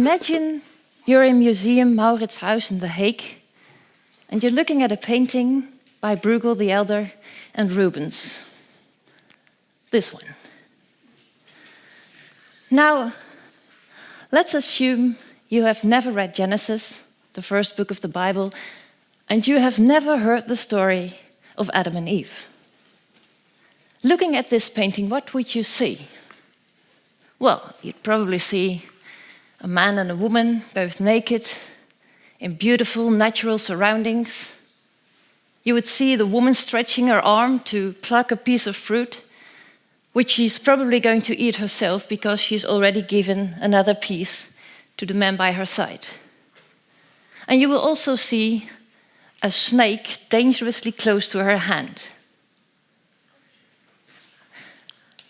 Imagine you're in Museum Mauritshuis in The Hague, and you're looking at a painting by Bruegel the Elder and Rubens. This one. Now, let's assume you have never read Genesis, the first book of the Bible, and you have never heard the story of Adam and Eve. Looking at this painting, what would you see? Well, you'd probably see a man and a woman, both naked, in beautiful natural surroundings. You would see the woman stretching her arm to pluck a piece of fruit, which she's probably going to eat herself because she's already given another piece to the man by her side. And you will also see a snake dangerously close to her hand.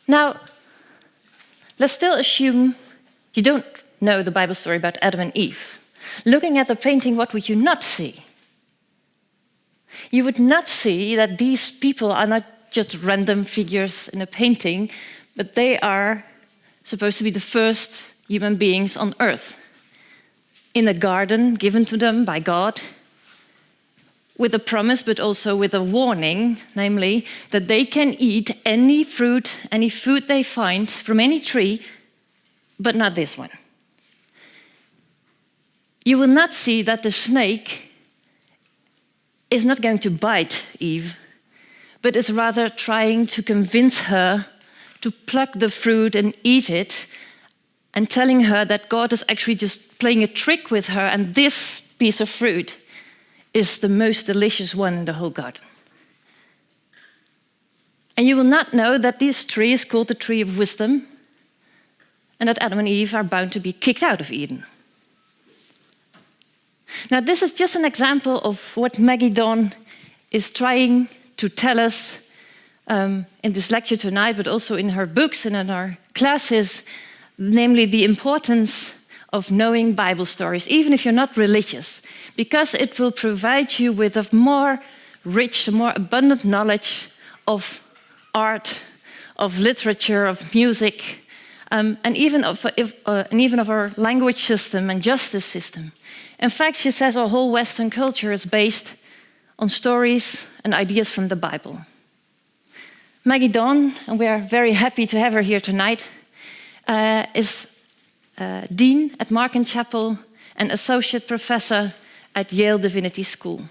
Now, let's still assume you don't know the Bible story about Adam and Eve. Looking at the painting, what would you not see? You would not see that these people are not just random figures in a painting, but they are supposed to be the first human beings on earth. In a garden given to them by God, with a promise, but also with a warning, namely that they can eat any fruit, any food they find from any tree, but not this one. You will not see that the snake is not going to bite Eve, but is rather trying to convince her to pluck the fruit and eat it, and telling her that God is actually just playing a trick with her, and this piece of fruit is the most delicious one in the whole garden. And you will not know that this tree is called the tree of wisdom, and that Adam and Eve are bound to be kicked out of Eden. Now, this is just an example of what Maggi Dawn is trying to tell us in this lecture tonight, but also in her books and in our classes, namely the importance of knowing Bible stories, even if you're not religious, because it will provide you with a more rich, a more abundant knowledge of art, of literature, of music, and even of our language system and justice system. In fact, she says our whole Western culture is based on stories and ideas from the Bible. Maggi Dawn, and we are very happy to have her here tonight, is Dean at Markham Chapel and Associate Professor at Yale Divinity School.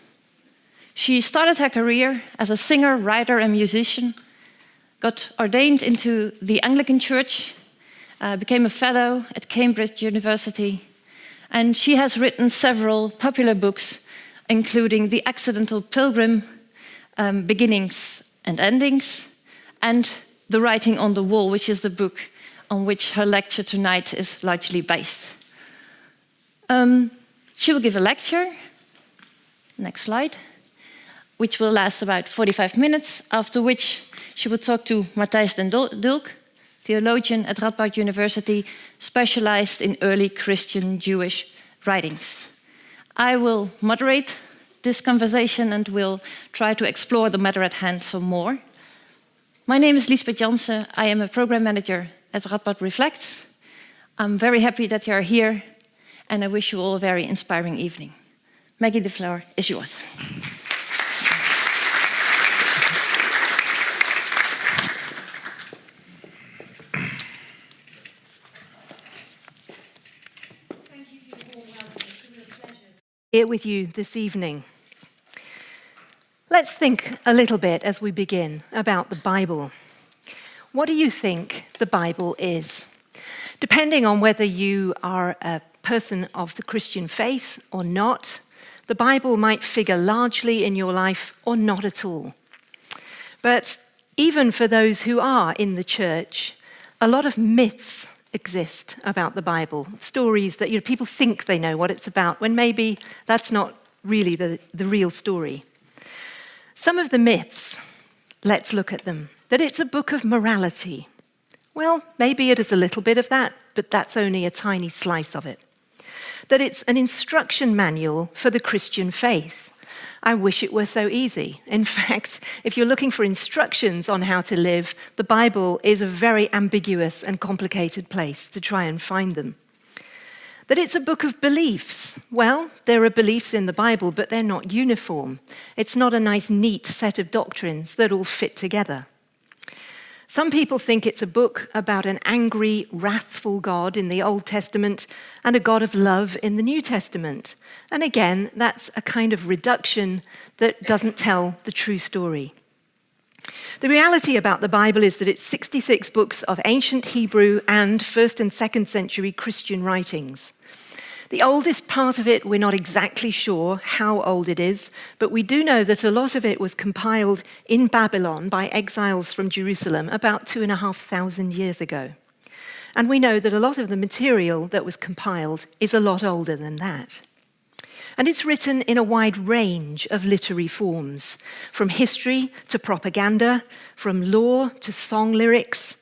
She started her career as a singer, writer, and musician, got ordained into the Anglican Church, became a fellow at Cambridge University, and she has written several popular books, including The Accidental Pilgrim, Beginnings and Endings, and The Writing on the Wall, which is the book on which her lecture tonight is largely based. She will give a lecture, next slide, which will last about 45 minutes, after which she will talk to Matthijs den Dulk, theologian at Radboud University, specialized in early Christian Jewish writings. I will moderate this conversation and will try to explore the matter at hand some more. My name is Liesbeth Jansen. I am a program manager at Radboud Reflects. I'm very happy that you are here, and I wish you all a very inspiring evening. Maggi, the floor is yours. Here with you this evening. Let's think a little bit as we begin about the Bible. What do you think the Bible is? Depending on whether you are a person of the Christian faith or not, the Bible might figure largely in your life or not at all. But even for those who are in the church, a lot of myths exist about the Bible, stories that people think they know what it's about, when maybe that's not really the real story. Some of the myths, let's look at them. That it's a book of morality. Well, maybe it is a little bit of that, but that's only a tiny slice of it. That it's an instruction manual for the Christian faith. I wish it were so easy. In fact, if you're looking for instructions on how to live, the Bible is a very ambiguous and complicated place to try and find them. That it's a book of beliefs. Well, there are beliefs in the Bible, but they're not uniform. It's not a nice, neat set of doctrines that all fit together. Some people think it's a book about an angry, wrathful God in the Old Testament and a God of love in the New Testament. And again, that's a kind of reduction that doesn't tell the true story. The reality about the Bible is that it's 66 books of ancient Hebrew and 1st and 2nd century Christian writings. The oldest part of it, we're not exactly sure how old it is, but we do know that a lot of it was compiled in Babylon by exiles from Jerusalem about 2,500 years ago. And we know that a lot of the material that was compiled is a lot older than that. And it's written in a wide range of literary forms, from history to propaganda, from law to song lyrics,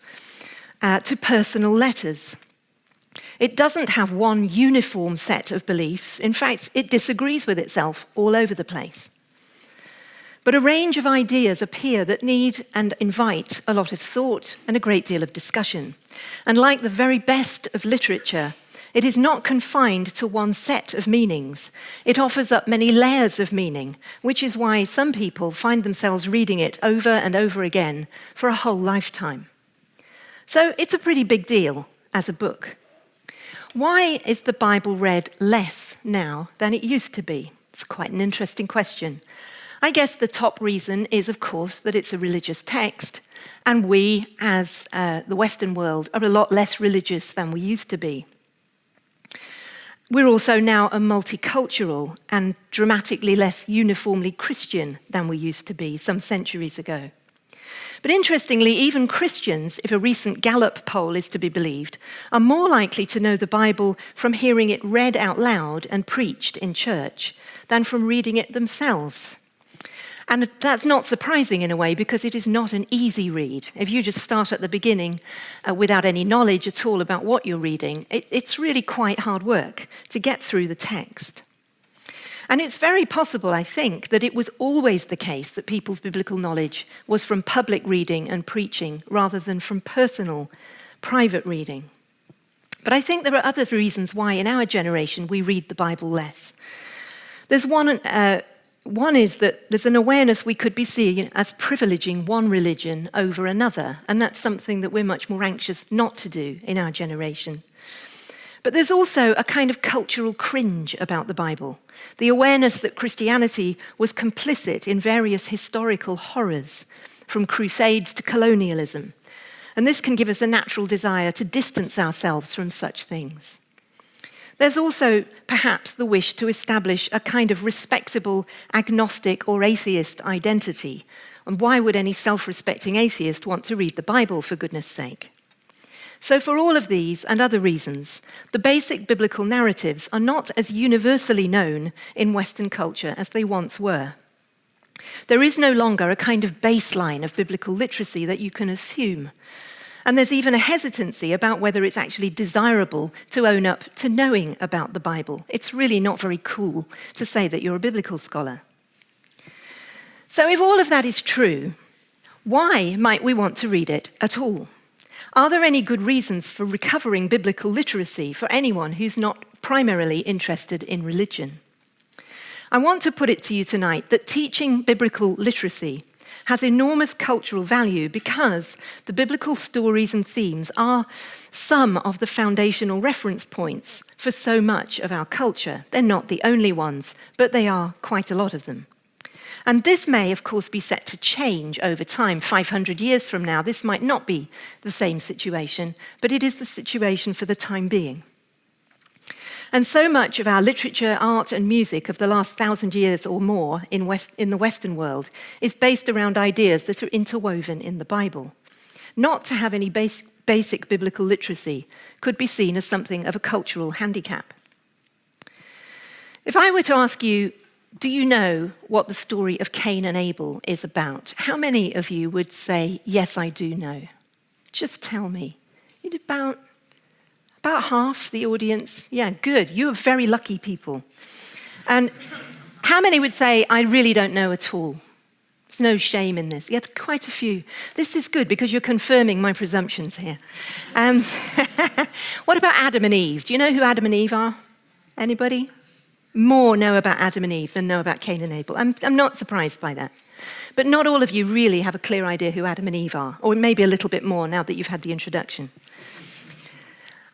to personal letters. It doesn't have one uniform set of beliefs. In fact, it disagrees with itself all over the place. But a range of ideas appear that need and invite a lot of thought and a great deal of discussion. And like the very best of literature, it is not confined to one set of meanings. It offers up many layers of meaning, which is why some people find themselves reading it over and over again for a whole lifetime. So it's a pretty big deal as a book. Why is the Bible read less now than it used to be? It's quite an interesting question. I guess the top reason is, of course, that it's a religious text, and we, as the Western world, are a lot less religious than we used to be. We're also now a multicultural and dramatically less uniformly Christian than we used to be some centuries ago. But interestingly, even Christians, if a recent Gallup poll is to be believed, are more likely to know the Bible from hearing it read out loud and preached in church than from reading it themselves. And that's not surprising in a way, because it is not an easy read. If you just start at the beginning without any knowledge at all about what you're reading, it's really quite hard work to get through the text. And it's very possible, I think, that it was always the case that people's biblical knowledge was from public reading and preaching rather than from personal, private reading. But I think there are other reasons why in our generation we read the Bible less. There's one is that there's an awareness we could be seeing as privileging one religion over another, and that's something that we're much more anxious not to do in our generation. But there's also a kind of cultural cringe about the Bible, the awareness that Christianity was complicit in various historical horrors, from crusades to colonialism. And this can give us a natural desire to distance ourselves from such things. There's also perhaps the wish to establish a kind of respectable agnostic or atheist identity. And why would any self-respecting atheist want to read the Bible, for goodness sake? So for all of these and other reasons, the basic biblical narratives are not as universally known in Western culture as they once were. There is no longer a kind of baseline of biblical literacy that you can assume. And there's even a hesitancy about whether it's actually desirable to own up to knowing about the Bible. It's really not very cool to say that you're a biblical scholar. So if all of that is true, why might we want to read it at all? Are there any good reasons for recovering biblical literacy for anyone who's not primarily interested in religion? I want to put it to you tonight that teaching biblical literacy has enormous cultural value because the biblical stories and themes are some of the foundational reference points for so much of our culture. They're not the only ones, but they are quite a lot of them. And this may, of course, be set to change over time. 500 years from now, this might not be the same situation, but it is the situation for the time being. And so much of our literature, art, and music of the last 1,000 years or more in the Western world is based around ideas that are interwoven in the Bible. Not to have any basic biblical literacy could be seen as something of a cultural handicap. If I were to ask you, do you know what the story of Cain and Abel is about? How many of you would say, yes, I do know? Just tell me. It's about half the audience. Yeah, good. You are very lucky people. And how many would say, I really don't know at all? There's no shame in this. You had quite a few. This is good because you're confirming my presumptions here. What about Adam and Eve? Do you know who Adam and Eve are? Anybody? More know about Adam and Eve than know about Cain and Abel. I'm not surprised by that. But not all of you really have a clear idea who Adam and Eve are, or maybe a little bit more now that you've had the introduction.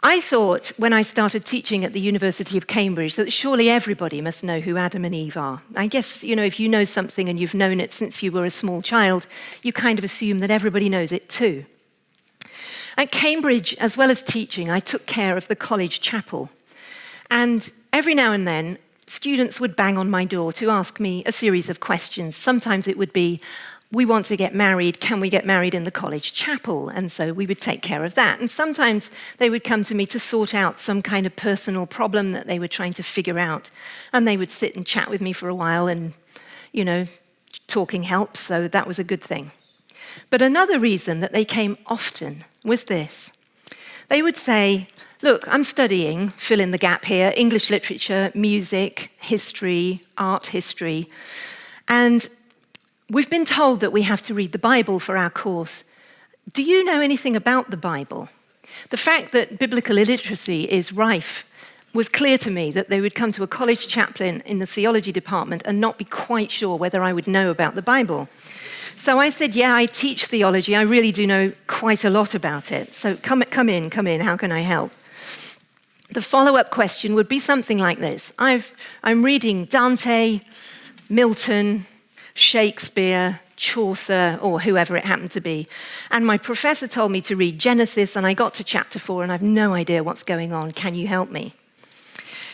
I thought when I started teaching at the University of Cambridge that surely everybody must know who Adam and Eve are. I guess, if you know something and you've known it since you were a small child, you kind of assume that everybody knows it too. At Cambridge, as well as teaching, I took care of the college chapel. And every now and then, students would bang on my door to ask me a series of questions. Sometimes it would be, we want to get married, can we get married in the college chapel? And so we would take care of that. And sometimes they would come to me to sort out some kind of personal problem that they were trying to figure out. And they would sit and chat with me for a while and, talking helps, so that was a good thing. But another reason that they came often was this. They would say, look, I'm studying, fill in the gap here, English literature, music, history, art history, and we've been told that we have to read the Bible for our course. Do you know anything about the Bible? The fact that biblical illiteracy is rife was clear to me, that they would come to a college chaplain in the theology department and not be quite sure whether I would know about the Bible. So I said, yeah, I teach theology. I really do know quite a lot about it. So come in, how can I help? The follow-up question would be something like this. I'm reading Dante, Milton, Shakespeare, Chaucer, or whoever it happened to be. And my professor told me to read Genesis, and I got to chapter 4, and I've no idea what's going on. Can you help me?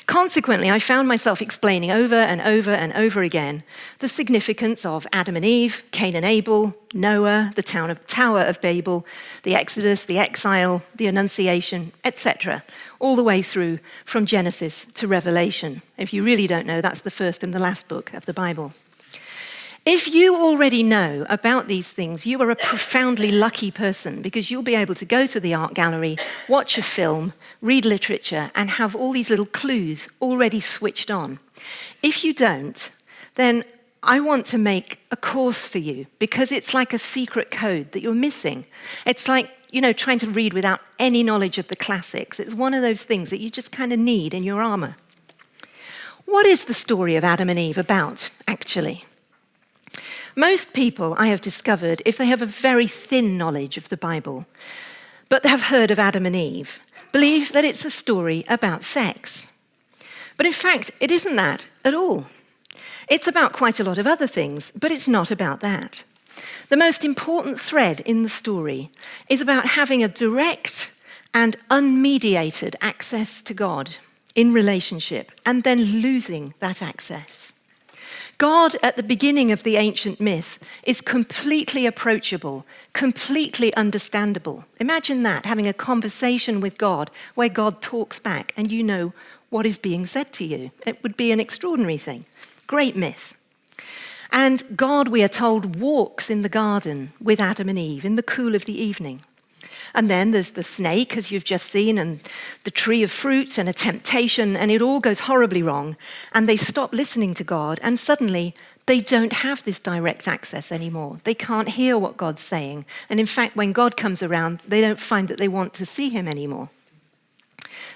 Consequently, I found myself explaining over and over and over again the significance of Adam and Eve, Cain and Abel, Noah, the Tower of Babel, the Exodus, the exile, the Annunciation, etc., all the way through from Genesis to Revelation. If you really don't know, that's the first and the last book of the Bible. If you already know about these things, you are a profoundly lucky person, because you'll be able to go to the art gallery, watch a film, read literature, and have all these little clues already switched on. If you don't, then I want to make a course for you, because it's like a secret code that you're missing. It's like, trying to read without any knowledge of the classics. It's one of those things that you just kind of need in your armor. What is the story of Adam and Eve about, actually? Most people, I have discovered, if they have a very thin knowledge of the Bible, but have heard of Adam and Eve, believe that it's a story about sex. But in fact, it isn't that at all. It's about quite a lot of other things, but it's not about that. The most important thread in the story is about having a direct and unmediated access to God in relationship, and then losing that access. God, at the beginning of the ancient myth, is completely approachable, completely understandable. Imagine that, having a conversation with God where God talks back and you know what is being said to you. It would be an extraordinary thing. Great myth. And God, we are told, walks in the garden with Adam and Eve in the cool of the evening. And then there's the snake, as you've just seen, and the tree of fruit and a temptation, and it all goes horribly wrong. And they stop listening to God, and suddenly they don't have this direct access anymore. They can't hear what God's saying. And in fact, when God comes around, they don't find that they want to see him anymore.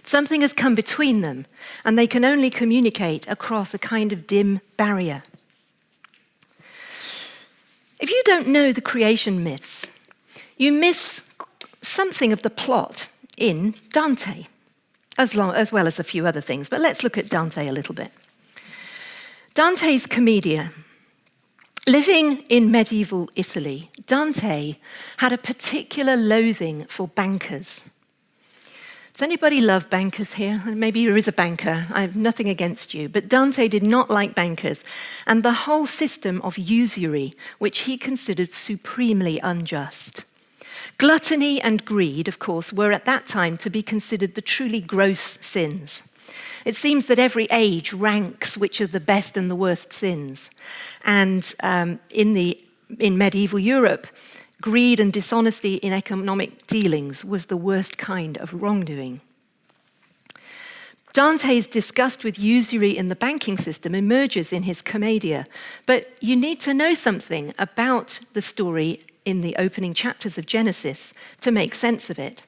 Something has come between them, and they can only communicate across a kind of dim barrier. If you don't know the creation myths, you miss something of the plot in Dante, as well as a few other things. But let's look at Dante a little bit. Dante's Commedia. Living in medieval Italy, Dante had a particular loathing for bankers. Does anybody love bankers here? Maybe there is a banker. I have nothing against you. But Dante did not like bankers, and the whole system of usury, which he considered supremely unjust. Gluttony and greed, of course, were at that time to be considered the truly gross sins. It seems that every age ranks which are the best and the worst sins. And in medieval Europe, greed and dishonesty in economic dealings was the worst kind of wrongdoing. Dante's disgust with usury in the banking system emerges in his Commedia, but you need to know something about the story in the opening chapters of Genesis to make sense of it.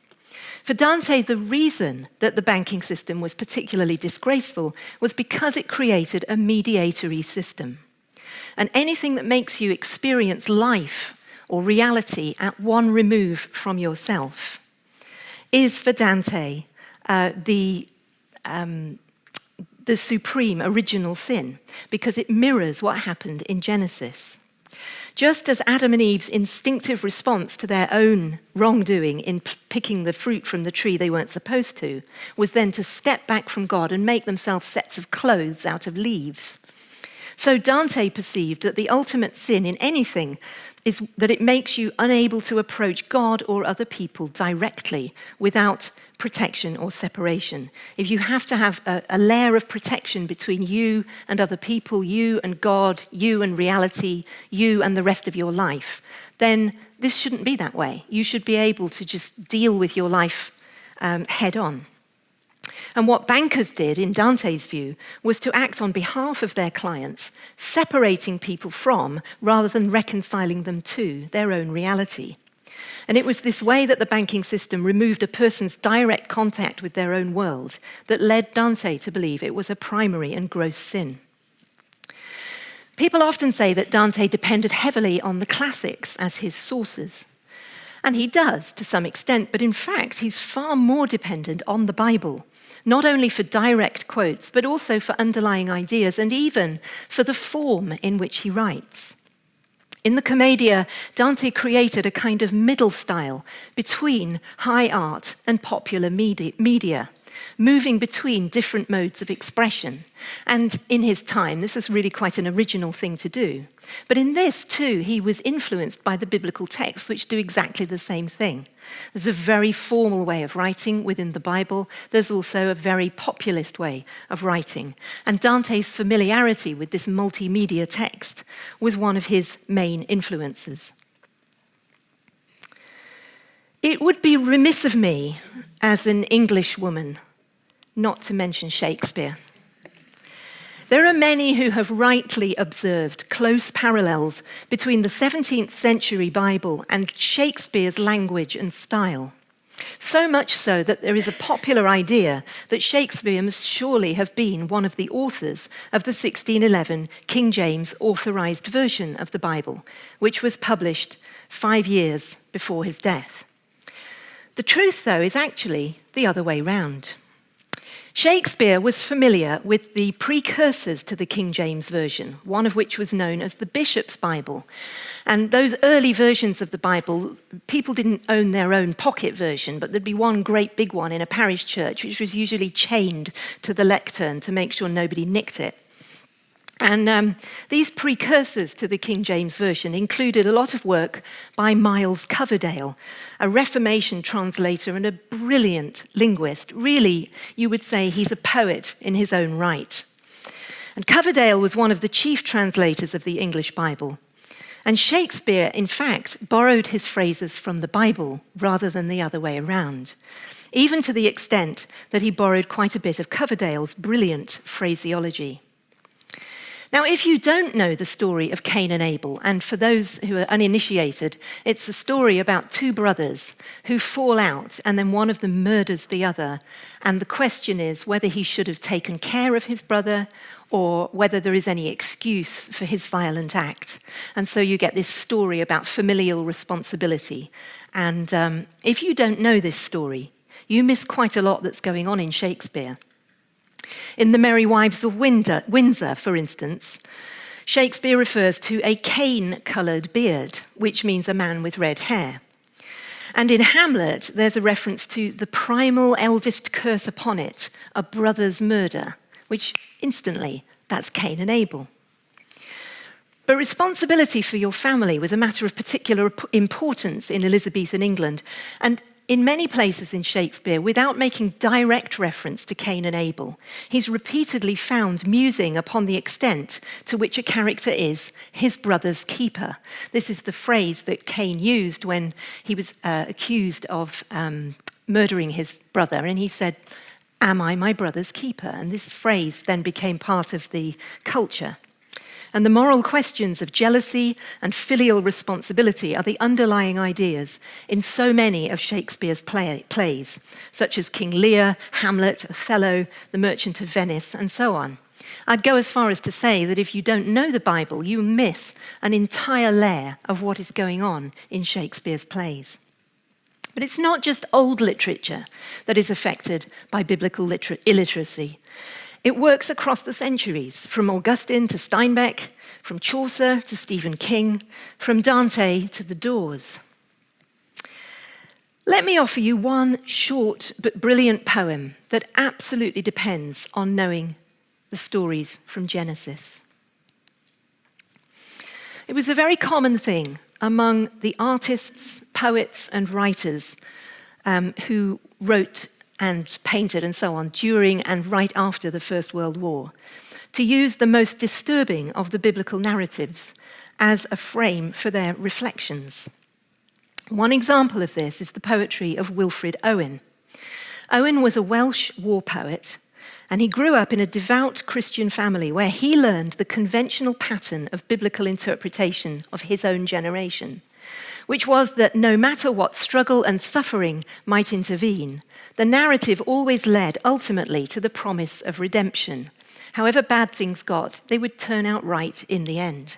For Dante, the reason that the banking system was particularly disgraceful was because it created a mediatory system. And anything that makes you experience life or reality at one remove from yourself is, for Dante, the supreme original sin, because it mirrors what happened in Genesis. Just as Adam and Eve's instinctive response to their own wrongdoing in picking the fruit from the tree they weren't supposed to was then to step back from God and make themselves sets of clothes out of leaves, so Dante perceived that the ultimate sin in anything is that it makes you unable to approach God or other people directly without protection or separation. If you have to have a layer of protection between you and other people, you and God, you and reality, you and the rest of your life, then this shouldn't be that way. You should be able to just deal with your life head on. And what bankers did, in Dante's view, was to act on behalf of their clients, separating people from, rather than reconciling them to, their own reality. And it was this way that the banking system removed a person's direct contact with their own world that led Dante to believe it was a primary and gross sin. People often say that Dante depended heavily on the classics as his sources. And he does, to some extent, but in fact, he's far more dependent on the Bible, not only for direct quotes, but also for underlying ideas and even for the form in which he writes. In the Commedia, Dante created a kind of middle style between high art and popular media, moving between different modes of expression. And in his time, this was really quite an original thing to do. But in this, too, he was influenced by the biblical texts, which do exactly the same thing. There's a very formal way of writing within the Bible. There's also a very populist way of writing. And Dante's familiarity with this multimedia text was one of his main influences. It would be remiss of me as an English woman not to mention Shakespeare. There are many who have rightly observed close parallels between the 17th century Bible and Shakespeare's language and style. So much so that there is a popular idea that Shakespeare must surely have been one of the authors of the 1611 King James authorized version of the Bible, which was published 5 years before his death. The truth, though, is actually the other way round. Shakespeare was familiar with the precursors to the King James Version, one of which was known as the Bishop's Bible. And those early versions of the Bible, people didn't own their own pocket version, but there'd be one great big one in a parish church, which was usually chained to the lectern to make sure nobody nicked it. And these precursors to the King James Version included a lot of work by Miles Coverdale, a Reformation translator and a brilliant linguist. Really, you would say he's a poet in his own right. And Coverdale was one of the chief translators of the English Bible. And Shakespeare, in fact, borrowed his phrases from the Bible rather than the other way around, even to the extent that he borrowed quite a bit of Coverdale's brilliant phraseology. Now, if you don't know the story of Cain and Abel, and for those who are uninitiated, it's a story about two brothers who fall out and then one of them murders the other. And the question is whether he should have taken care of his brother or whether there is any excuse for his violent act. And so you get this story about familial responsibility. And if you don't know this story, you miss quite a lot that's going on in Shakespeare. In The Merry Wives of Windsor, for instance, Shakespeare refers to a cane-coloured beard, which means a man with red hair. And in Hamlet, there's a reference to the primal eldest curse upon it, a brother's murder, which instantly, that's Cain and Abel. But responsibility for your family was a matter of particular importance in Elizabethan England, and in many places in Shakespeare, without making direct reference to Cain and Abel, he's repeatedly found musing upon the extent to which a character is his brother's keeper. This is the phrase that Cain used when he was accused of murdering his brother, and he said, Am I my brother's keeper? And this phrase then became part of the culture. And the moral questions of jealousy and filial responsibility are the underlying ideas in so many of Shakespeare's plays, such as King Lear, Hamlet, Othello, The Merchant of Venice, and so on. I'd go as far as to say that if you don't know the Bible, you miss an entire layer of what is going on in Shakespeare's plays. But it's not just old literature that is affected by biblical illiteracy. It works across the centuries, from Augustine to Steinbeck, from Chaucer to Stephen King, from Dante to the Doors. Let me offer you one short but brilliant poem that absolutely depends on knowing the stories from Genesis. It was a very common thing among the artists, poets, and writers who wrote and painted and so on during and right after the First World War, to use the most disturbing of the biblical narratives as a frame for their reflections. One example of this is the poetry of Wilfred Owen. Owen was a Welsh war poet, and he grew up in a devout Christian family where he learned the conventional pattern of biblical interpretation of his own generation, which was that no matter what struggle and suffering might intervene, the narrative always led ultimately to the promise of redemption. However bad things got, they would turn out right in the end.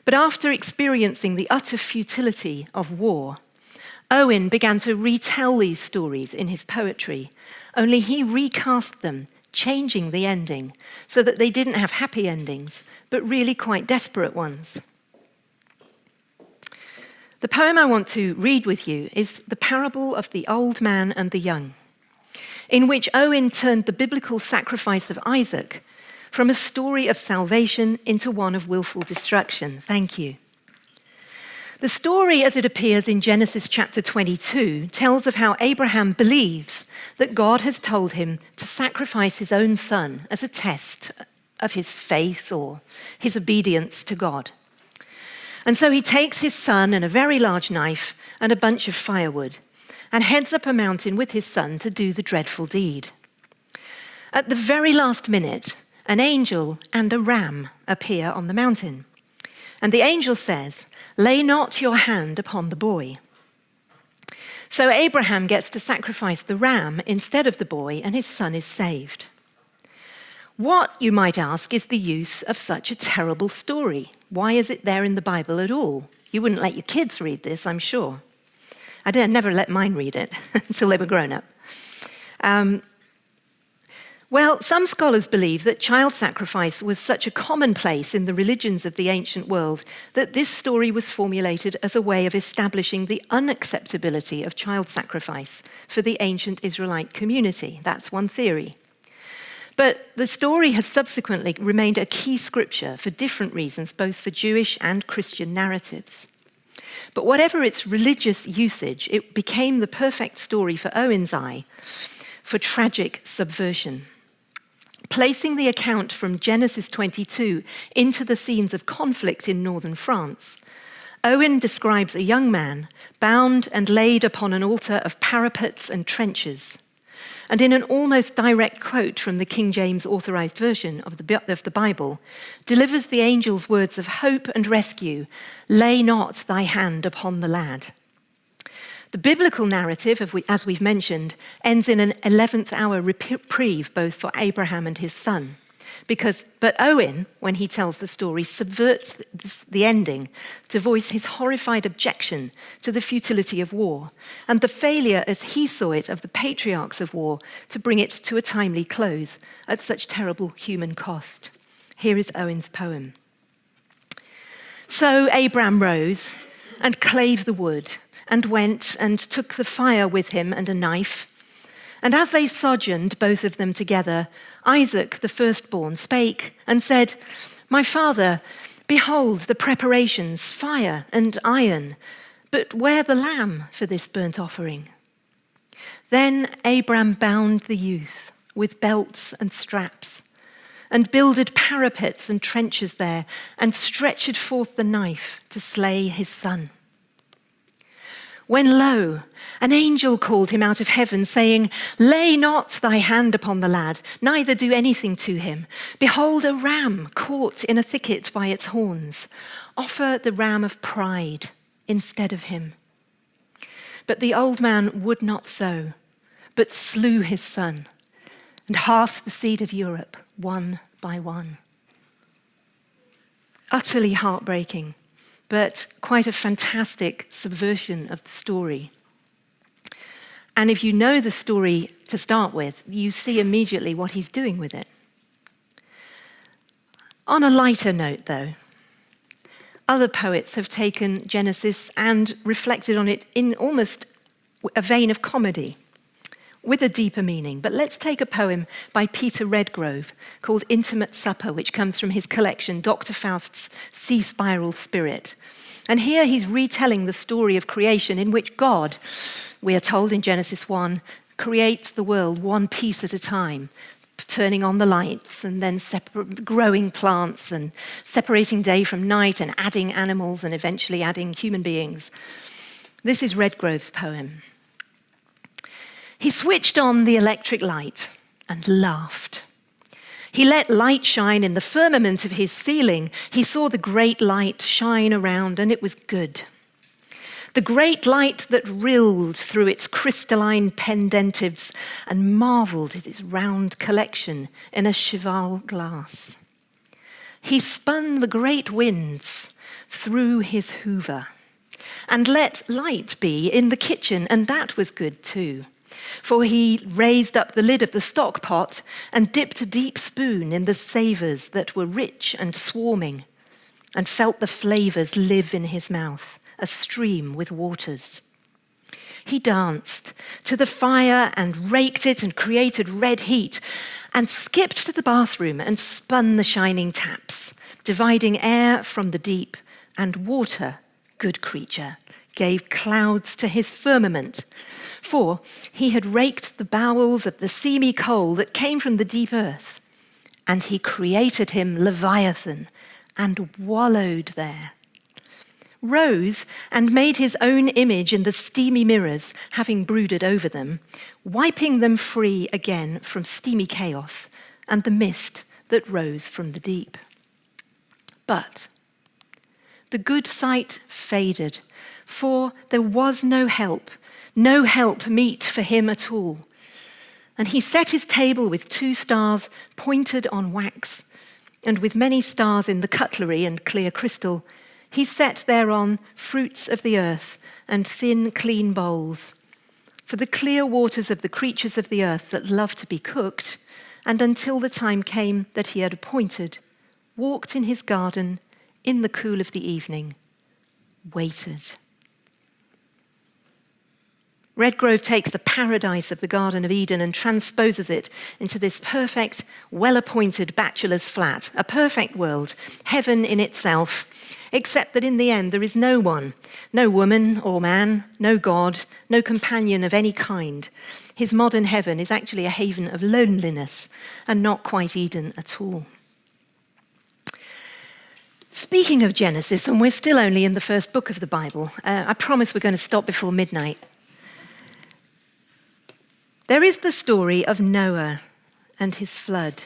But after experiencing the utter futility of war, Owen began to retell these stories in his poetry, only he recast them, changing the ending so that they didn't have happy endings, but really quite desperate ones. The poem I want to read with you is The Parable of the Old Man and the Young, in which Owen turned the biblical sacrifice of Isaac from a story of salvation into one of willful destruction. Thank you. The story, as it appears in Genesis chapter 22, tells of how Abraham believes that God has told him to sacrifice his own son as a test of his faith or his obedience to God. And so he takes his son and a very large knife and a bunch of firewood and heads up a mountain with his son to do the dreadful deed. At the very last minute, an angel and a ram appear on the mountain. And the angel says, "Lay not your hand upon the boy." So Abraham gets to sacrifice the ram instead of the boy, and his son is saved. What, you might ask, is the use of such a terrible story? Why is it there in the Bible at all? You wouldn't let your kids read this, I'm sure. I never let mine read it until they were grown up. Well, some scholars believe that child sacrifice was such a commonplace in the religions of the ancient world that this story was formulated as a way of establishing the unacceptability of child sacrifice for the ancient Israelite community. That's one theory. But the story has subsequently remained a key scripture for different reasons, both for Jewish and Christian narratives. But whatever its religious usage, it became the perfect story for Owen's eye for tragic subversion. Placing the account from Genesis 22 into the scenes of conflict in northern France, Owen describes a young man bound and laid upon an altar of parapets and trenches. And in an almost direct quote from the King James Authorized Version of the Bible, delivers the angel's words of hope and rescue, "Lay not thy hand upon the lad." The biblical narrative, as we've mentioned, ends in an 11th hour reprieve both for Abraham and his son. But Owen, when he tells the story, subverts the ending to voice his horrified objection to the futility of war and the failure, as he saw it, of the patriarchs of war to bring it to a timely close at such terrible human cost. Here is Owen's poem. So Abram rose and clave the wood and went and took the fire with him and a knife. And as they sojourned, both of them together, Isaac, the firstborn, spake and said, "My father, behold the preparations, fire and iron, but where the lamb for this burnt offering?" Then Abram bound the youth with belts and straps, and builded parapets and trenches there, and stretched forth the knife to slay his son. when lo, an angel called him out of heaven, saying, "Lay not thy hand upon the lad, neither do anything to him. Behold, a ram caught in a thicket by its horns. Offer the ram of pride instead of him." But the old man would not so, but slew his son, and half the seed of Europe, one by one. Utterly heartbreaking, but quite a fantastic subversion of the story. And if you know the story to start with, you see immediately what he's doing with it. On a lighter note, though, other poets have taken Genesis and reflected on it in almost a vein of comedy, with a deeper meaning. But let's take a poem by Peter Redgrove called Intimate Supper, which comes from his collection, Dr. Faust's Sea Spiral Spirit. And here he's retelling the story of creation in which God, we are told in Genesis 1, creates the world one piece at a time, turning on the lights and then growing plants and separating day from night and adding animals and eventually adding human beings. This is Redgrove's poem. He switched on the electric light and laughed. He let light shine in the firmament of his ceiling. He saw the great light shine around, and it was good. The great light that rilled through its crystalline pendentives and marveled at its round collection in a cheval glass. He spun the great winds through his hoover and let light be in the kitchen, and that was good too. For he raised up the lid of the stock pot and dipped a deep spoon in the savours that were rich and swarming, and felt the flavours live in his mouth, a stream with waters. He danced to the fire and raked it and created red heat, and skipped to the bathroom and spun the shining taps, dividing air from the deep, and water, good creature, gave clouds to his firmament. For he had raked the bowels of the seamy coal that came from the deep earth, and he created him Leviathan and wallowed there. Rose and made his own image in the steamy mirrors, having brooded over them, wiping them free again from steamy chaos and the mist that rose from the deep. But the good sight faded, for there was no help meet for him at all. And he set his table with 2 stars pointed on wax, and with many stars in the cutlery and clear crystal, he set thereon fruits of the earth and thin, clean bowls, for the clear waters of the creatures of the earth that love to be cooked, and until the time came that he had appointed, walked in his garden in the cool of the evening, waited. Redgrove takes the paradise of the Garden of Eden and transposes it into this perfect, well-appointed bachelor's flat, a perfect world, heaven in itself, except that in the end there is no one, no woman or man, no God, no companion of any kind. His modern heaven is actually a haven of loneliness and not quite Eden at all. Speaking of Genesis, and we're still only in the first book of the Bible, I promise we're going to stop before midnight. There is the story of Noah and his flood.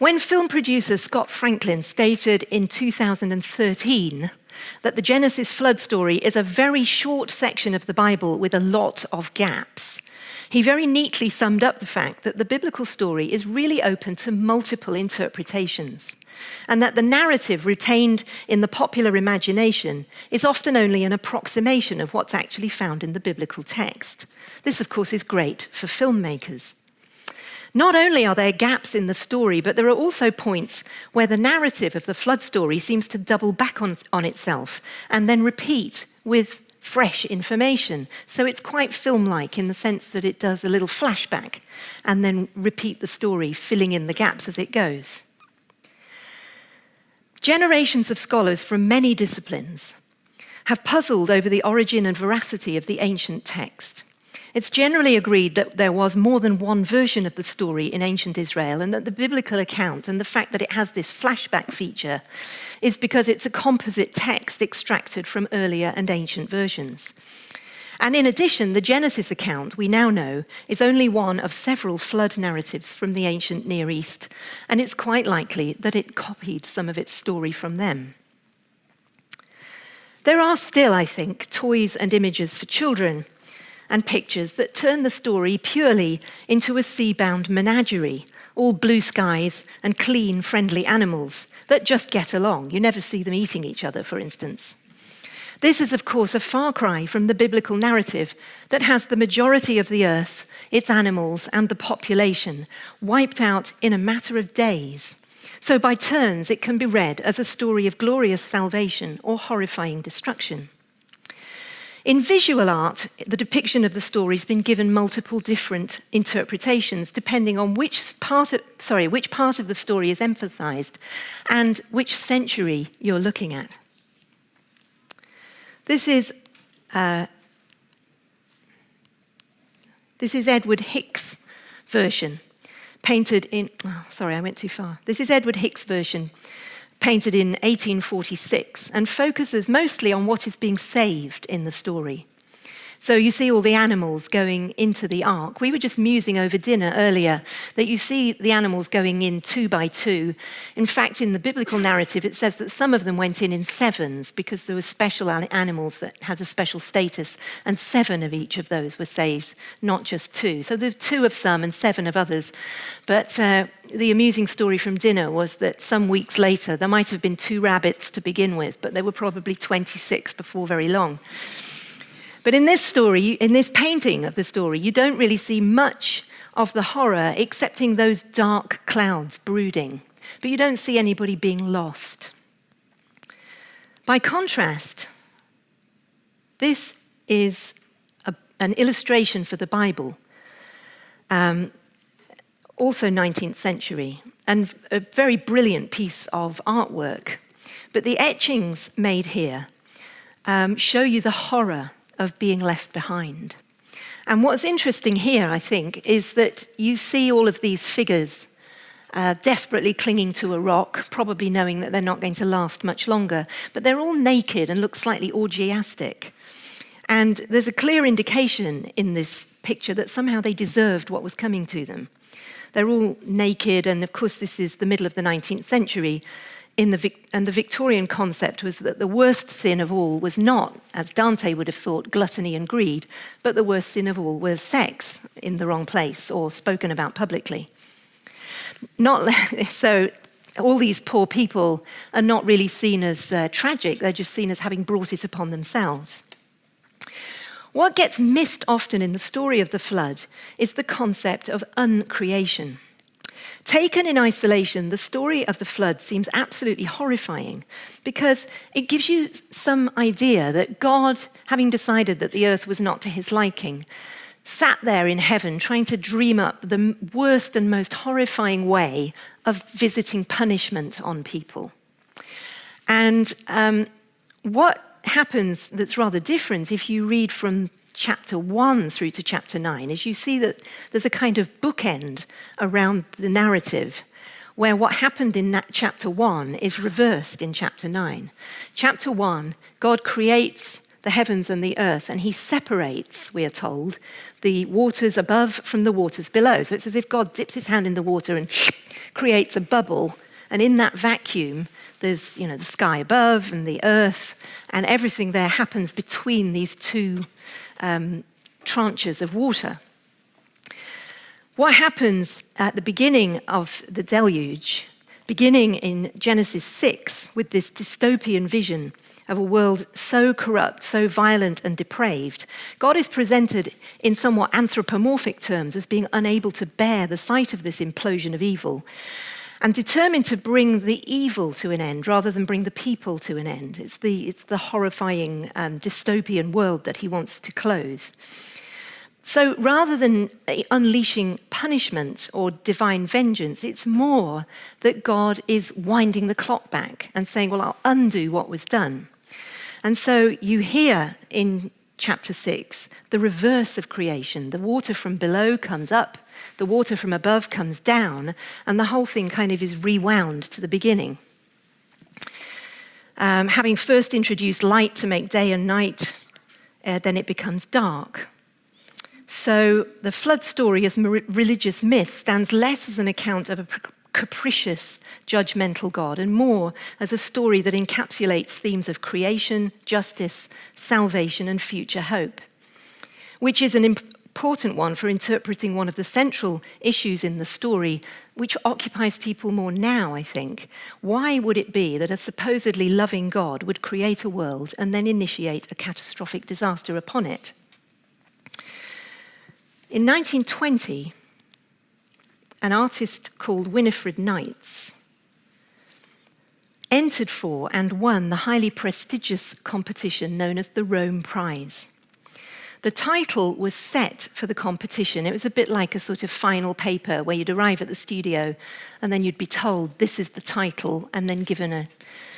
When film producer Scott Franklin stated in 2013 that the Genesis flood story is a very short section of the Bible with a lot of gaps, he very neatly summed up the fact that the biblical story is really open to multiple interpretations, and that the narrative retained in the popular imagination is often only an approximation of what's actually found in the biblical text. This, of course, is great for filmmakers. Not only are there gaps in the story, but there are also points where the narrative of the flood story seems to double back on itself and then repeat with fresh information. So it's quite film-like in the sense that it does a little flashback and then repeat the story, filling in the gaps as it goes. Generations of scholars from many disciplines have puzzled over the origin and veracity of the ancient text. It's generally agreed that there was more than one version of the story in ancient Israel, and that the biblical account and the fact that it has this flashback feature is because it's a composite text extracted from earlier and ancient versions. And in addition, the Genesis account, we now know, is only one of several flood narratives from the ancient Near East, and it's quite likely that it copied some of its story from them. There are still, I think, toys and images for children and pictures that turn the story purely into a sea-bound menagerie, all blue skies and clean, friendly animals that just get along. You never see them eating each other, for instance. This is, of course, a far cry from the biblical narrative that has the majority of the earth, its animals, and the population wiped out in a matter of days. So by turns, it can be read as a story of glorious salvation or horrifying destruction. In visual art, the depiction of the story has been given multiple different interpretations depending on which part of the story is emphasized and which century you're looking at. This is Edward Hicks' version, painted in. Sorry, I went too far. This is Edward Hicks' version, painted in 1846, and focuses mostly on what is being saved in the story. So you see all the animals going into the ark. We were just musing over dinner earlier that you see the animals going in 2 by 2. In fact, in the biblical narrative, it says that some of them went in sevens because there were special animals that had a special status, and 7 of each of those were saved, not just 2. So there were 2 of some and 7 of others. But the amusing story from dinner was that some weeks later, there might have been 2 rabbits to begin with, but there were probably 26 before very long. But in this story, in this painting of the story, you don't really see much of the horror excepting those dark clouds brooding. But you don't see anybody being lost. By contrast, this is an illustration for the Bible, also 19th century, and a very brilliant piece of artwork. But the etchings made here show you the horror of being left behind. And what's interesting here, I think, is that you see all of these figures desperately clinging to a rock, probably knowing that they're not going to last much longer, but they're all naked and look slightly orgiastic. And there's a clear indication in this picture that somehow they deserved what was coming to them. They're all naked, and of course this is the middle of the 19th century, and the Victorian concept was that the worst sin of all was not, as Dante would have thought, gluttony and greed, but the worst sin of all was sex in the wrong place or spoken about publicly. So all these poor people are not really seen as tragic, they're just seen as having brought it upon themselves. What gets missed often in the story of the flood is the concept of uncreation. Taken in isolation, the story of the flood seems absolutely horrifying because it gives you some idea that God, having decided that the earth was not to his liking, sat there in heaven trying to dream up the worst and most horrifying way of visiting punishment on people. And what happens that's rather different if you read from chapter 1 through to chapter 9 is you see that there's a kind of bookend around the narrative where what happened in chapter 1 is reversed in chapter 9. Chapter 1, God creates the heavens and the earth, and he separates, we are told, the waters above from the waters below. So it's as if God dips his hand in the water and creates a bubble, and in that vacuum there's, the sky above and the earth, and everything there happens between these two tranches of water. What happens at the beginning of the deluge, beginning in Genesis 6, with this dystopian vision of a world so corrupt, so violent and depraved, God is presented in somewhat anthropomorphic terms as being unable to bear the sight of this implosion of evil and determined to bring the evil to an end rather than bring the people to an end. It's the horrifying dystopian world that he wants to close. So rather than unleashing punishment or divine vengeance, it's more that God is winding the clock back and saying, well, I'll undo what was done. And so you hear in chapter 6, the reverse of creation. The water from below comes up, the water from above comes down, and the whole thing kind of is rewound to the beginning. Having first introduced light to make day and night, then it becomes dark. So the flood story as religious myth stands less as an account of a capricious, judgmental God, and more as a story that encapsulates themes of creation, justice, salvation, and future hope, which is an important one for interpreting one of the central issues in the story, which occupies people more now, I think. Why would it be that a supposedly loving God would create a world and then initiate a catastrophic disaster upon it? In 1920, an artist called Winifred Knights entered for and won the highly prestigious competition known as the Rome Prize. The title was set for the competition. It was a bit like a sort of final paper where you'd arrive at the studio and then you'd be told this is the title and then given a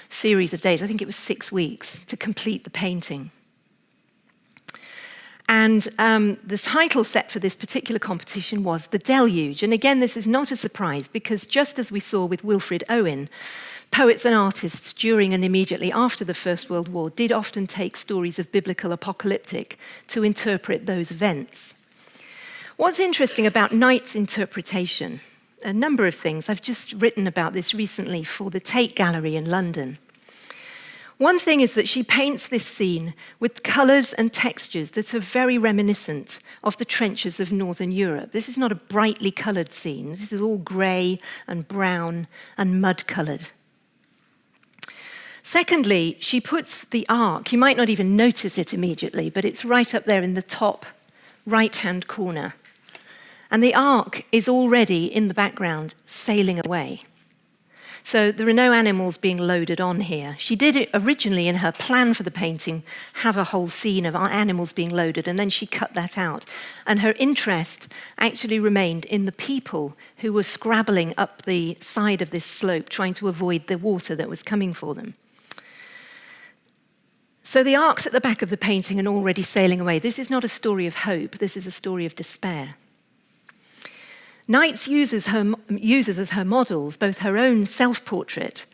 series of days. I think it was 6 weeks to complete the painting. And the title set for this particular competition was The Deluge. And again, this is not a surprise because just as we saw with Wilfred Owen, poets and artists during and immediately after the First World War did often take stories of biblical apocalyptic to interpret those events. What's interesting about Knight's interpretation, a number of things. I've just written about this recently for the Tate Gallery in London. One thing is that she paints this scene with colours and textures that are very reminiscent of the trenches of Northern Europe. This is not a brightly coloured scene. This is all grey and brown and mud-coloured. Secondly, she puts the ark, you might not even notice it immediately, but it's right up there in the top right-hand corner. And the ark is already in the background sailing away. So there are no animals being loaded on here. She did it originally in her plan for the painting, have a whole scene of animals being loaded, and then she cut that out. And her interest actually remained in the people who were scrabbling up the side of this slope, trying to avoid the water that was coming for them. So the ark's at the back of the painting and already sailing away. This is not a story of hope. This is a story of despair. Knights uses as her models both her own self-portrait,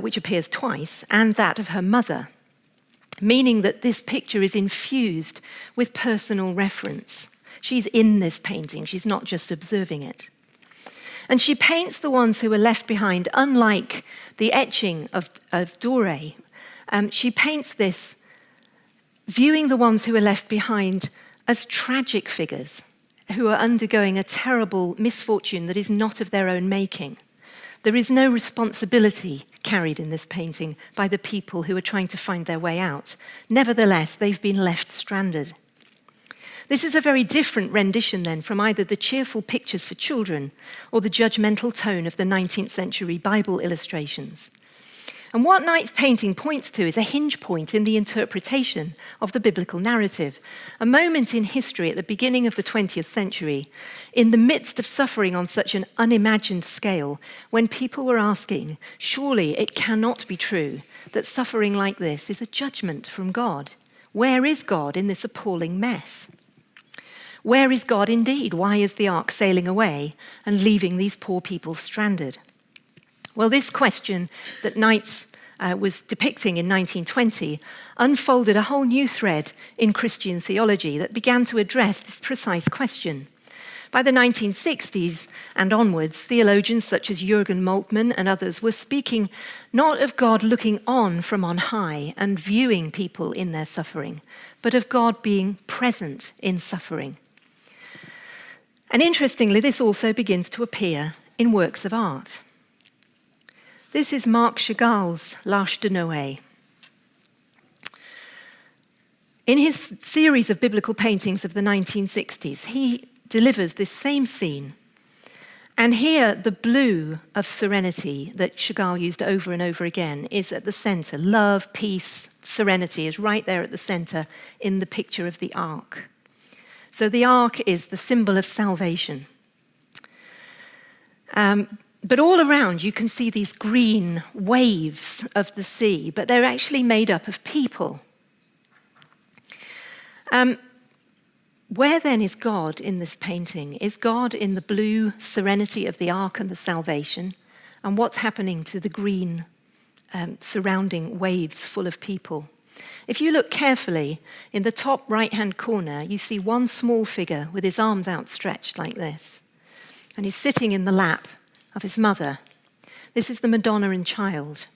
which appears twice, and that of her mother, meaning that this picture is infused with personal reference. She's in this painting, she's not just observing it. And she paints the ones who are left behind, unlike the etching of Doré. She paints this, viewing the ones who are left behind as tragic figures, who are undergoing a terrible misfortune that is not of their own making. There is no responsibility carried in this painting by the people who are trying to find their way out. Nevertheless, they've been left stranded. This is a very different rendition then from either the cheerful pictures for children or the judgmental tone of the 19th century Bible illustrations. And what Knight's painting points to is a hinge point in the interpretation of the biblical narrative, a moment in history at the beginning of the 20th century, in the midst of suffering on such an unimagined scale, when people were asking, surely it cannot be true that suffering like this is a judgment from God. Where is God in this appalling mess? Where is God indeed? Why is the ark sailing away and leaving these poor people stranded? Well, this question that Knights was depicting in 1920 unfolded a whole new thread in Christian theology that began to address this precise question. By the 1960s and onwards, theologians such as Jürgen Moltmann and others were speaking not of God looking on from on high and viewing people in their suffering, but of God being present in suffering. And interestingly, this also begins to appear in works of art. This is Marc Chagall's L'Arche de Noé. In his series of biblical paintings of the 1960s, he delivers this same scene. And here, the blue of serenity that Chagall used over and over again is at the center. Love, peace, serenity is right there at the center in the picture of the ark. So the ark is the symbol of salvation. But all around you can see these green waves of the sea, but they're actually made up of people. Where then is God in this painting? Is God in the blue serenity of the ark and the salvation? And what's happening to the green surrounding waves full of people? If you look carefully, in the top right-hand corner, you see one small figure with his arms outstretched like this. And he's sitting in the lap of his mother. This is the Madonna and Child.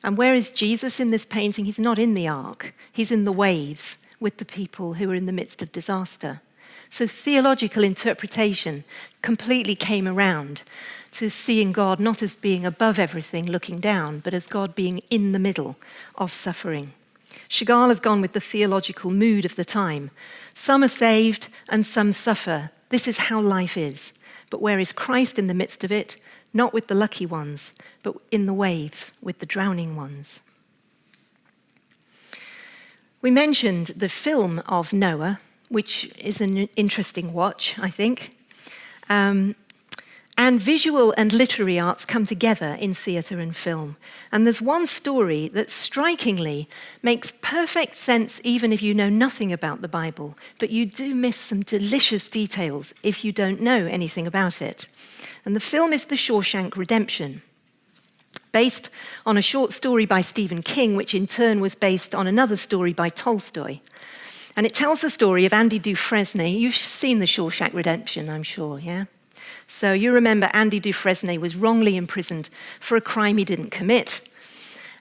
And where is Jesus in this painting? He's not in the ark. He's in the waves with the people who are in the midst of disaster. So theological interpretation completely came around to seeing God not as being above everything, looking down, but as God being in the middle of suffering. Chagall has gone with the theological mood of the time. Some are saved and some suffer. This is how life is. But where is Christ in the midst of it? Not with the lucky ones, but in the waves with the drowning ones. We mentioned the film of Noah, which is an interesting watch, I think. And visual and literary arts come together in theatre and film. And there's one story that strikingly makes perfect sense even if you know nothing about the Bible, but you do miss some delicious details if you don't know anything about it. And the film is The Shawshank Redemption, based on a short story by Stephen King, which in turn was based on another story by Tolstoy. And it tells the story of Andy Dufresne. You've seen The Shawshank Redemption, I'm sure, yeah? So you remember Andy Dufresne was wrongly imprisoned for a crime he didn't commit.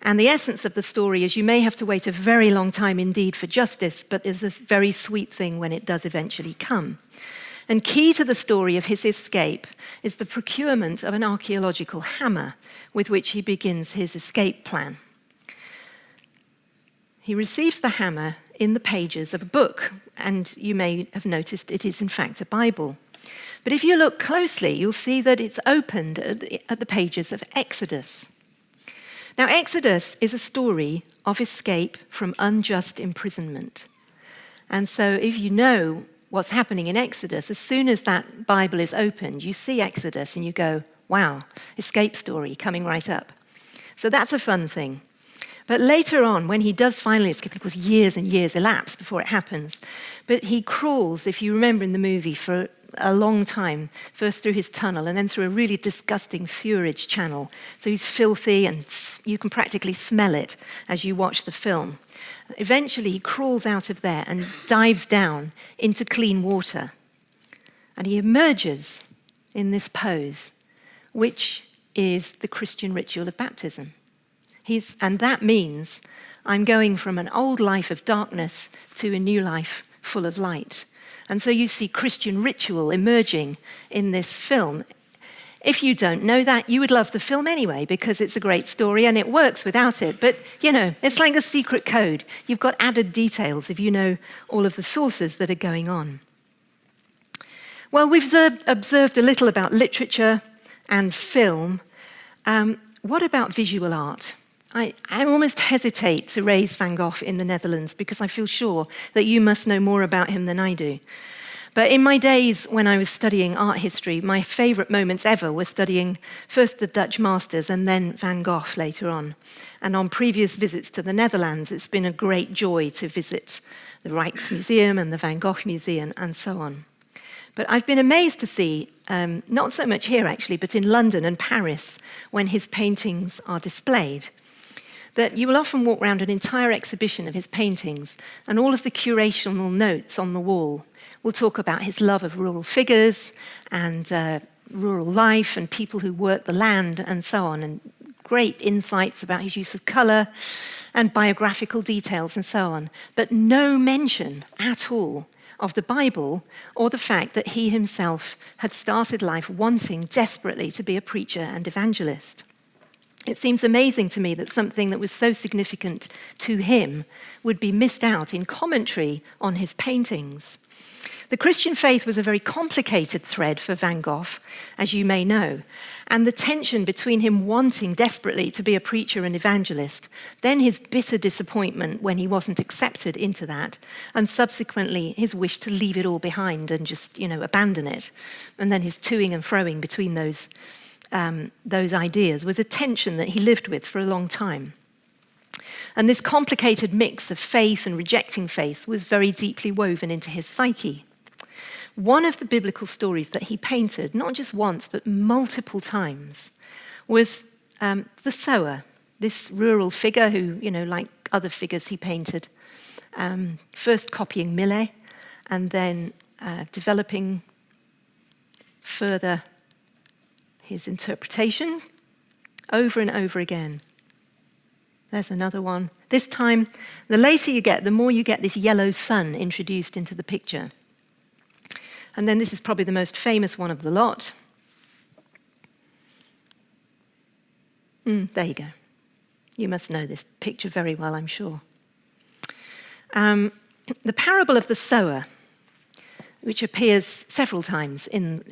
And the essence of the story is you may have to wait a very long time indeed for justice, but there's this very sweet thing when it does eventually come. And key to the story of his escape is the procurement of an archaeological hammer with which he begins his escape plan. He receives the hammer in the pages of a book, and you may have noticed it is in fact a Bible. But if you look closely, you'll see that it's opened at the pages of Exodus. Now, Exodus is a story of escape from unjust imprisonment. And so if you know what's happening in Exodus, as soon as that Bible is opened, you see Exodus and you go, wow, escape story coming right up. So that's a fun thing. But later on, when he does finally escape, of course, years and years elapse before it happens, but he crawls, if you remember in the movie, for a long time, first through his tunnel and then through a really disgusting sewerage channel. So he's filthy and you can practically smell it as you watch the film. Eventually he crawls out of there and dives down into clean water. And he emerges in this pose, which is the Christian ritual of baptism. And that means I'm going from an old life of darkness to a new life full of light. And so you see Christian ritual emerging in this film. If you don't know that, you would love the film anyway, because it's a great story and it works without it. But, you know, it's like a secret code. You've got added details if you know all of the sources that are going on. Well, we've observed a little about literature and film. What about visual art? I almost hesitate to raise Van Gogh in the Netherlands because I feel sure that you must know more about him than I do. But in my days when I was studying art history, my favorite moments ever were studying first the Dutch masters and then Van Gogh later on. And on previous visits to the Netherlands, it's been a great joy to visit the Rijksmuseum and the Van Gogh Museum and so on. But I've been amazed to see, not so much here actually, but in London and Paris, when his paintings are displayed, that you will often walk around an entire exhibition of his paintings, and all of the curational notes on the wall will talk about his love of rural figures and rural life and people who work the land and so on, and great insights about his use of colour and biographical details and so on, but no mention at all of the Bible or the fact that he himself had started life wanting desperately to be a preacher and evangelist. It seems amazing to me that something that was so significant to him would be missed out in commentary on his paintings. The Christian faith was a very complicated thread for Van Gogh, as you may know, and the tension between him wanting desperately to be a preacher and evangelist, then his bitter disappointment when he wasn't accepted into that, and subsequently his wish to leave it all behind and just, abandon it, and then his toing and froing between those ideas was a tension that he lived with for a long time. And this complicated mix of faith and rejecting faith was very deeply woven into his psyche. One of the biblical stories that he painted, not just once, but multiple times, was the sower, this rural figure who, like other figures he painted, first copying Millet and then developing further his interpretation over and over again. There's another one. This time, the later you get, the more you get this yellow sun introduced into the picture. And then this is probably the most famous one of the lot. There you go. You must know this picture very well, I'm sure. The parable of the sower, which appears several times in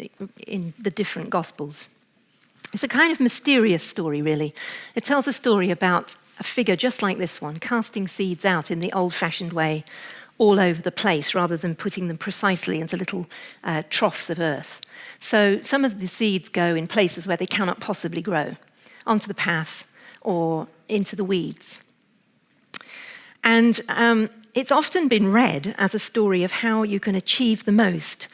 the different Gospels. It's a kind of mysterious story, really. It tells a story about a figure just like this one, casting seeds out in the old-fashioned way all over the place, rather than putting them precisely into little troughs of earth. So some of the seeds go in places where they cannot possibly grow, onto the path or into the weeds. And it's often been read as a story of how you can achieve the most,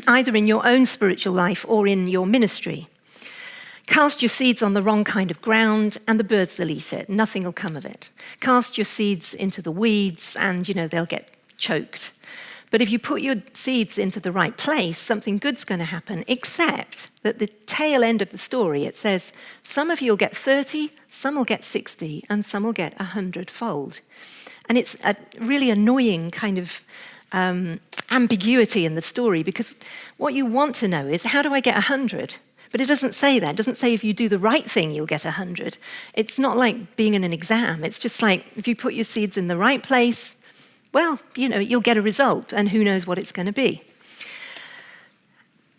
either in your own spiritual life or in your ministry. Cast your seeds on the wrong kind of ground and the birds will eat it. Nothing will come of it. Cast your seeds into the weeds and, they'll get choked. But if you put your seeds into the right place, something good's going to happen, except that the tail end of the story, it says, some of you will get 30, some will get 60, and some will get 100-fold. And it's a really annoying kind of ambiguity in the story, because what you want to know is, how do I get 100? But it doesn't say that. It doesn't say if you do the right thing, you'll get 100. It's not like being in an exam. It's just like if you put your seeds in the right place, well, you'll get a result, and who knows what it's going to be.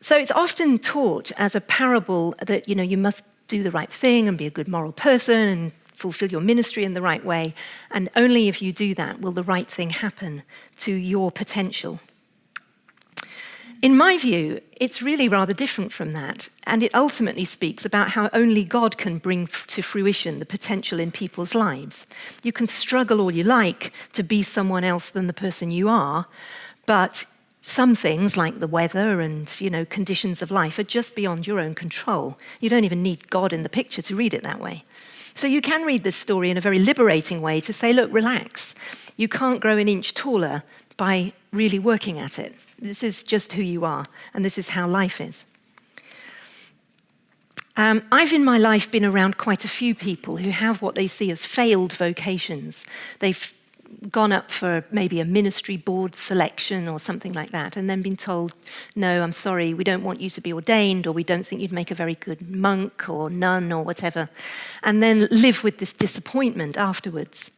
So it's often taught as a parable that, you must do the right thing and be a good moral person and fulfill your ministry in the right way, and only if you do that will the right thing happen to your potential. In my view, it's really rather different from that, and it ultimately speaks about how only God can bring to fruition the potential in people's lives. You can struggle all you like to be someone else than the person you are, but some things like the weather and, conditions of life are just beyond your own control. You don't even need God in the picture to read it that way. So you can read this story in a very liberating way to say, look, relax. You can't grow an inch taller by really working at it. This is just who you are, and this is how life is. I've in my life been around quite a few people who have what they see as failed vocations. They've gone up for maybe a ministry board selection or something like that, and then been told, no, I'm sorry, we don't want you to be ordained, or we don't think you'd make a very good monk or nun or whatever, and then live with this disappointment afterwards.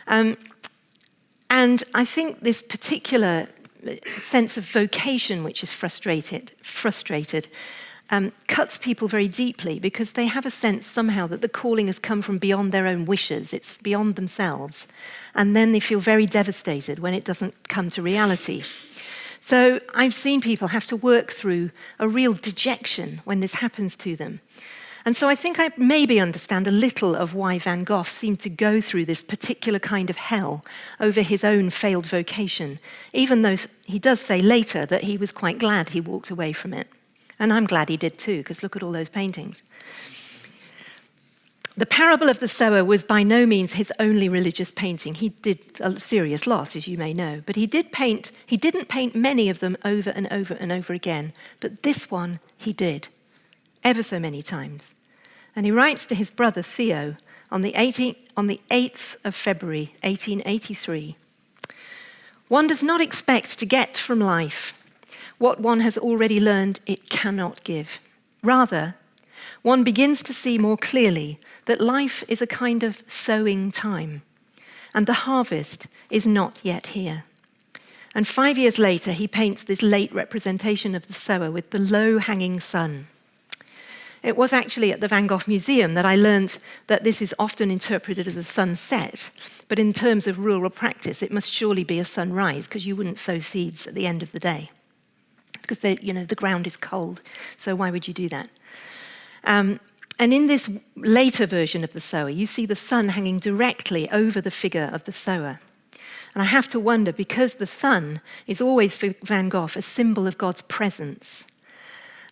And I think this particular sense of vocation, which is frustrated, cuts people very deeply, because they have a sense somehow that the calling has come from beyond their own wishes, it's beyond themselves, and then they feel very devastated when it doesn't come to reality. So I've seen people have to work through a real dejection when this happens to them. And so I think I maybe understand a little of why Van Gogh seemed to go through this particular kind of hell over his own failed vocation, even though he does say later that he was quite glad he walked away from it. And I'm glad he did too, because look at all those paintings. The parable of the sower was by no means his only religious painting. He did a serious loss, as you may know, but he didn't paint many of them over and over and over again, but this one he did, ever so many times. And he writes to his brother Theo on the 8th of February, 1883, "One does not expect to get from life what one has already learned it cannot give. Rather, one begins to see more clearly that life is a kind of sowing time, and the harvest is not yet here." And 5 years later, he paints this late representation of the sower with the low-hanging sun. It was actually at the Van Gogh Museum that I learned that this is often interpreted as a sunset, but in terms of rural practice, it must surely be a sunrise, because you wouldn't sow seeds at the end of the day, because the ground is cold, so why would you do that? And in this later version of the sower, you see the sun hanging directly over the figure of the sower. And I have to wonder, because the sun is always for Van Gogh a symbol of God's presence.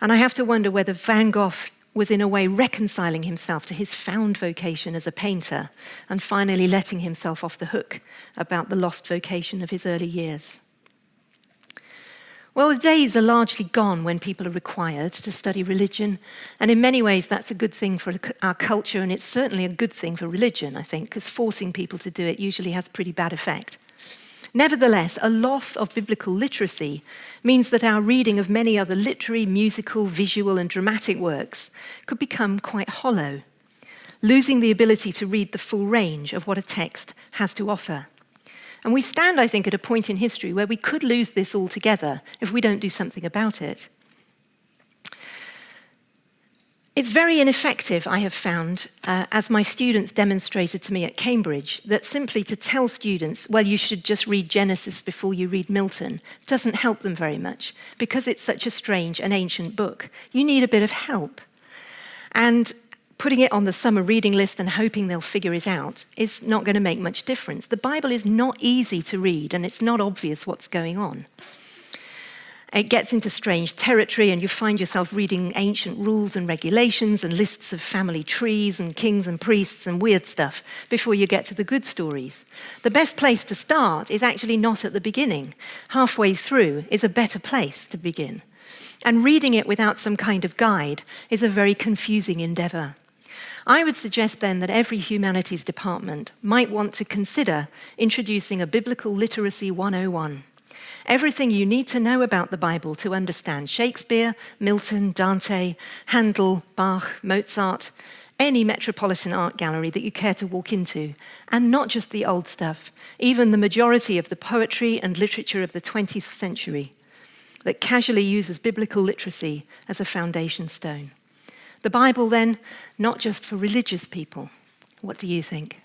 And I have to wonder whether Van Gogh was in a way reconciling himself to his found vocation as a painter and finally letting himself off the hook about the lost vocation of his early years. Well, the days are largely gone when people are required to study religion, and in many ways that's a good thing for our culture, and it's certainly a good thing for religion, I think, because forcing people to do it usually has a pretty bad effect. Nevertheless, a loss of biblical literacy means that our reading of many other literary, musical, visual, and dramatic works could become quite hollow, losing the ability to read the full range of what a text has to offer. And we stand, I think, at a point in history where we could lose this altogether if we don't do something about it. It's very ineffective, I have found, as my students demonstrated to me at Cambridge, that simply to tell students, well, you should just read Genesis before you read Milton, doesn't help them very much, because it's such a strange and ancient book. You need a bit of help. And putting it on the summer reading list and hoping they'll figure it out is not going to make much difference. The Bible is not easy to read, and it's not obvious what's going on. It gets into strange territory, and you find yourself reading ancient rules and regulations and lists of family trees and kings and priests and weird stuff before you get to the good stories. The best place to start is actually not at the beginning. Halfway through is a better place to begin. And reading it without some kind of guide is a very confusing endeavor. I would suggest then that every humanities department might want to consider introducing a Biblical Literacy 101. Everything you need to know about the Bible to understand Shakespeare, Milton, Dante, Handel, Bach, Mozart, any metropolitan art gallery that you care to walk into, and not just the old stuff, even the majority of the poetry and literature of the 20th century that casually uses biblical literacy as a foundation stone. The Bible, then, not just for religious people. What do you think?